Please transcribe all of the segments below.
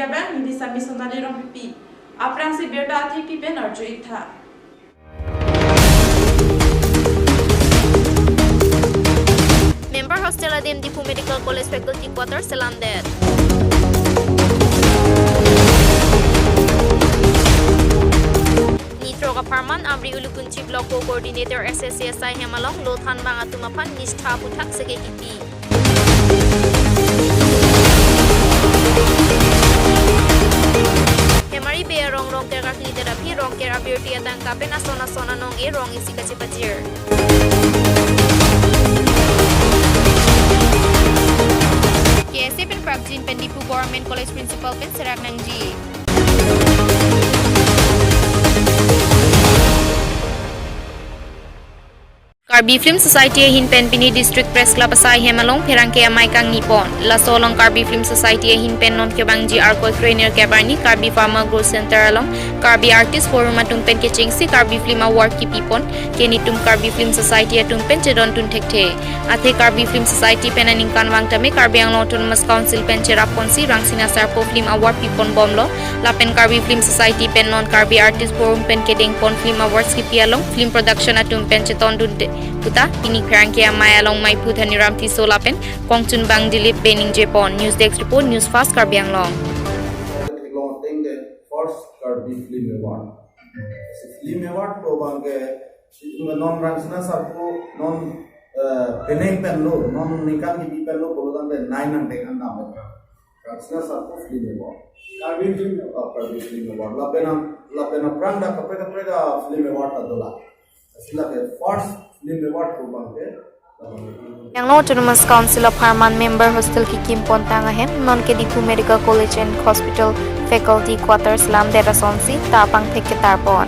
media bank ni sa missionary rong pipi aprang si berta athi pipe narjo itha Member Hostel adim Diphu Medical College Faculty Quarter selam det. Nitro Aparman Amri Ulukunchi Block Coordinator SSCSI Hemalong Lothan Bang Atumapan Nishtha Puthak Sege Kipi. Hemari be rong ker kakli terapi rong ker abirti atang kapen asona nong e rong isi kacipajir. KSA pen Prabjin pen Diphu Government College Principal pen Serak Nangji. Karbi Film Society hin pen pini District Press Club asai hemalong perangke amai kang nipon la solong Karbi Film Society hin pen non ke bangji arko trainer ke barni Karbi Pharma Growth Center along Karbi Artist Forum atung pen ke chingsi Karbi Film Award ki pipon ke nitum Karbi Film Society atung pen chedon tun thekte athe Karbi Film Society pen aning kan wang tame Karbi ang Autonomous Council pen cherapon si rangsina sarpo film award pipon bomlo la pen Karbi Film Society pen non Karbi Artist Forum pen ke ding pon film awards ki pialong film production atung pen cheton dun puta ini kerangke amai along mai putha niram ti solapen kongchun bang dilip bening jepon news desk report news fast karbiang long first Karbi film award to bang ke non rangsna sarko non peneng penlo non nikan ki penlo bolodan de 9 ante kan nam rangsna sarko film award Karbi film award la pena pranda kapre film award adola sila ke first Yang Autonomous Council of Harman Member Hostel ki Kimpon Tangahen non ke Diphu Medical College and Hospital Faculty Quarters lam dera sonsi tapang theke tarpon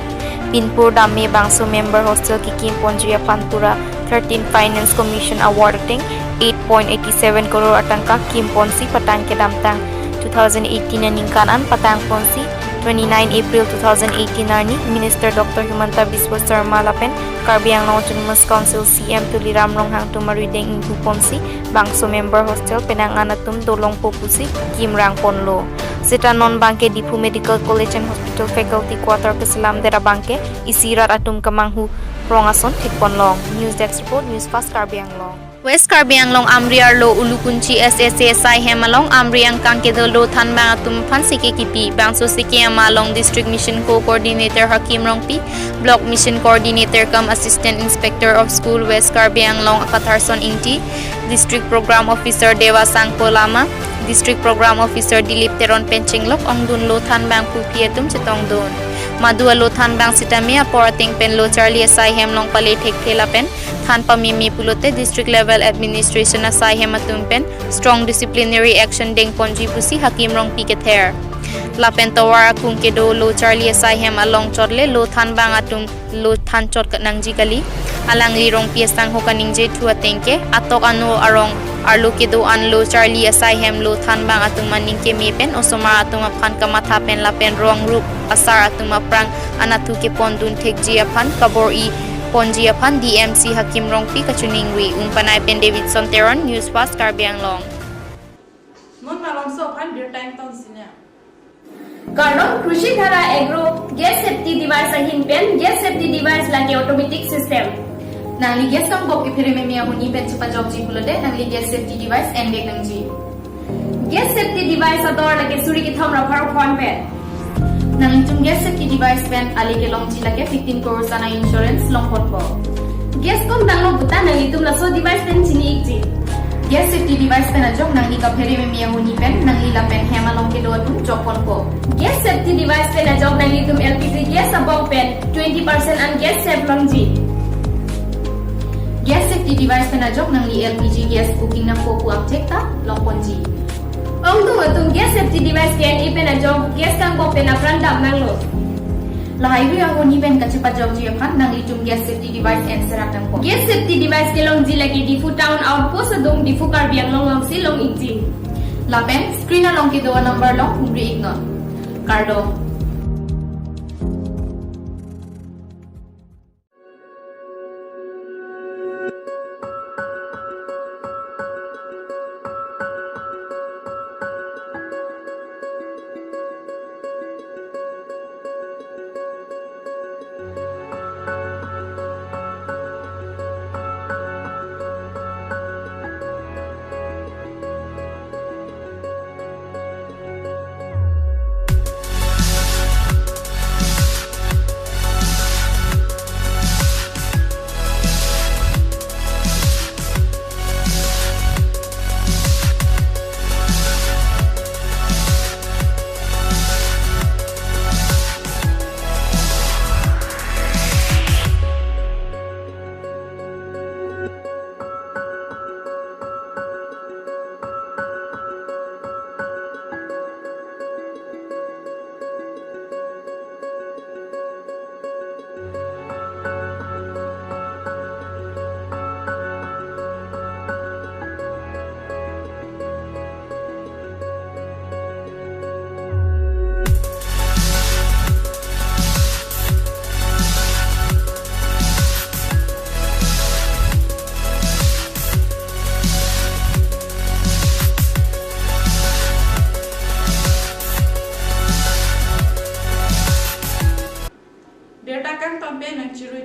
Pinpur Damme Bangso Member Hostel ki Kimpon Jia Panpura 13 Finance Commission awarding 8.87 crore atangka Kimpon si patang ke damtang 2018 ningkanan patang ponsi 29 April 2018 nani Minister Dr. Himanta Biswa Sarma lapen Karbiang Autonomous Council CM Tuliram Ronghang Tumarideng Ingku Ponsi Bangso Member Hostel Penanganatum Dolong Popusi Kimrang Ponlo Sita non bangke Diphu Medical College and Hospital Faculty Quarter Keselam Dera bangke Isirat atum Kemanghu Rongason Tikponlong News Desk Report News Fast Karbiang Long West Karbiang Long Amriar Lo Ulukunchi SSCSI Hemalong Amriang Kangkedo Lo Than Bang Atum Phan Sike Kipi Bangso Sike Amalong District Mission Co-Coordinator Hakim Rongpi Block Mission Coordinator Cum Assistant Inspector of School West Karbiang Long Akatharson Ingti District Program Officer Dewa Sangpo Lama District Program Officer Dilip Teron Penchinglok Ongdun Lo Than Bang Pupiatum Chetongdun Madua Lo Than Bang Sitamia Porating Pen Lo Charlie Asai Hemlong Pale Thek Thela Pen Than Pamimi Pulote District Level Administration Asai Hematum Pen Strong Disciplinary Action Deng Ponji Pusi Hakim Rong Pikether Lapen Tawara Kungkedo Lo Charlie Asai Hem Along Chodle Lo Than Bang Atum Lo Than Chot Nangji Kali Alang Lirong Piestang Hokaningje Tua Tengke Atok Anu Arong Arlo Kedo An Lo Charlie Asai Hem Lo Than Bang Atum Maningke Mepen Osoma Atum Aphan Kamata Pen Lapen Rong Rup Asar Atum Aprang Anatuke Pondun Tekji Aphan Kabor I Ponji Aphan DMC Hakim Rongpi Kachuningwi Umpanay Pen Davidson Teron News Fast Karbiang Long non malong so phan bir time ton sinya Karno Krushi Dhara Agro Gas Safety Device Ahin Pen Gas Safety Device like automatic system Nangli gas kang bok ipere memia huni pen chupa job ji bulode nangli gas safety device and bag nangji Gas Safety Device ador like suri ki thom rafar phone pen nangli tum gas safety device pen ali ke long ji lage 15 crore sana insurance long hot bo Gas kom danglo buta nangli tum laso device pen chini ikji gas safety device pen ajok nangli ka phere memia huni pen nangli la pen hema long ke do tum jokon ko Gas Safety Device pen ajok nangli tum LPG gas above pen 20% and gas save long ji gas safety device pen ajok nangli LPG gas booking na ko ku uptake ta long ponji tum gas safety device pen ipen ajok gas kang bok pen apran dam nanglo la highway huni pen ka chupa job ji aphan nangli tum gas safety device and serak tang ko Gas Safety Device ke long ji lagi Diphu Town Outpost adong Diphu Karbiang long si long ikji la pen screen along ke do number long humri igno Cardo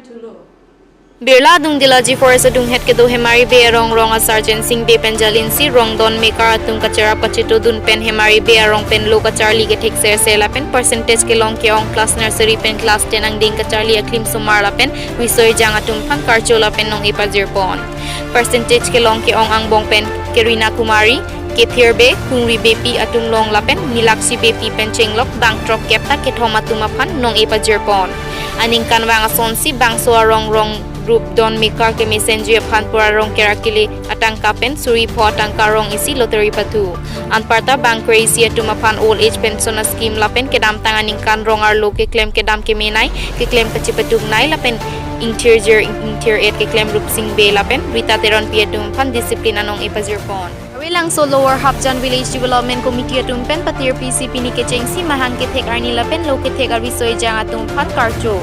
chulo Birla dung dilaji forest dung het ke do hemari be rong rong a sergeant sing be penjalin si rong don mekar tung kachara pachito dun pen hemari be rong pen lo kacharli ke thek se la pen percentage ke long ke ong class nursery pen class 10 ang ding kacharli aklim sumar la pen wisoi jang atum phan karchola pen nong ipazir pon percentage ke long ke ong ang bong pen kerina kumari ke thirbe kungri bepi atung long la pen nilaksi bepi pen chenglok bang trop kepta ke thoma tuma phan nong ipazir pon aning kanwang asonsi bang so rong rong group don mikar ke messenger phan pura rong kerakili atangka pen suri pho atangka rong isi lottery patu anparta bank crazy atuma phan old age pension scheme lapen ke dam tanganing kan rong ar lo ke claim ke dam ke menai ke claim ke chipatung nai lapen interior ke claim rup sing be lapen rita teron pietum phan discipline anong ipazir pon Wilang so lower Hapjan Village Development Committee atum pen patir PCP ni ke chengsi mahang ke thek arni lapen lo ke thek arisoi jang atum phan karcho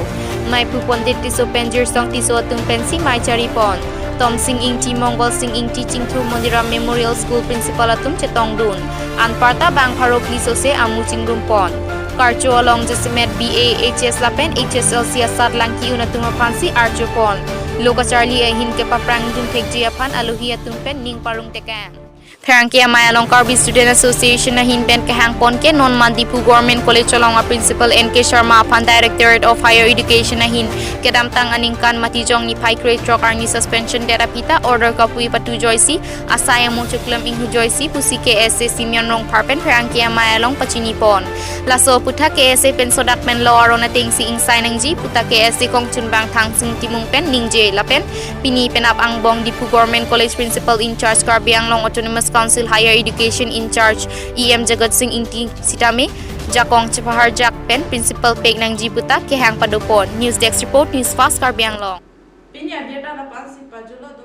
mai pu pondit tiso penjir song tiso atum pensi mai chari pon Tom Singh Ing Ti Mongol Singh Ing Teaching through Mondira Memorial School Principal atum chetong dun anparta bang pharo pliso se amu chingrum pon karcho along jesimet BA HS lapen HSLC asat langki unatum phansi archo pon loka charli ahin ke paprang dun thek ji aphan aluhi atum pen ning parung tekang Therangkia Maya Longkar Student Association na hinpen ke hangpon ke non Diphu Government College Chalonga Principal NK Sharma Phan Directorate of Higher Education na hin ke damtang aningkan matijong ni pai grade trok arni suspension dera pita order kapui patu joysi asaya mo chuklam inghu joysi pusi ke ese Simeon Rong Parpen Therangkia Maya Long pachini pon laso putha ke ese pen sodak men lo arona tingsi insai nangji puta ke ese kong chunbang thang sing timung pen ningje lapen pini penap ang bong Diphu Government College Principal in charge Karbiang Long Autonomous Council Higher Education in charge EM Jagat Singh Inti Sitame Jakong Chapahar Jak Pen Principal Pek Nang Jiputa ke hang padopon News Desk Report News Fast Karbiang Long pinya beta la pansi pajulo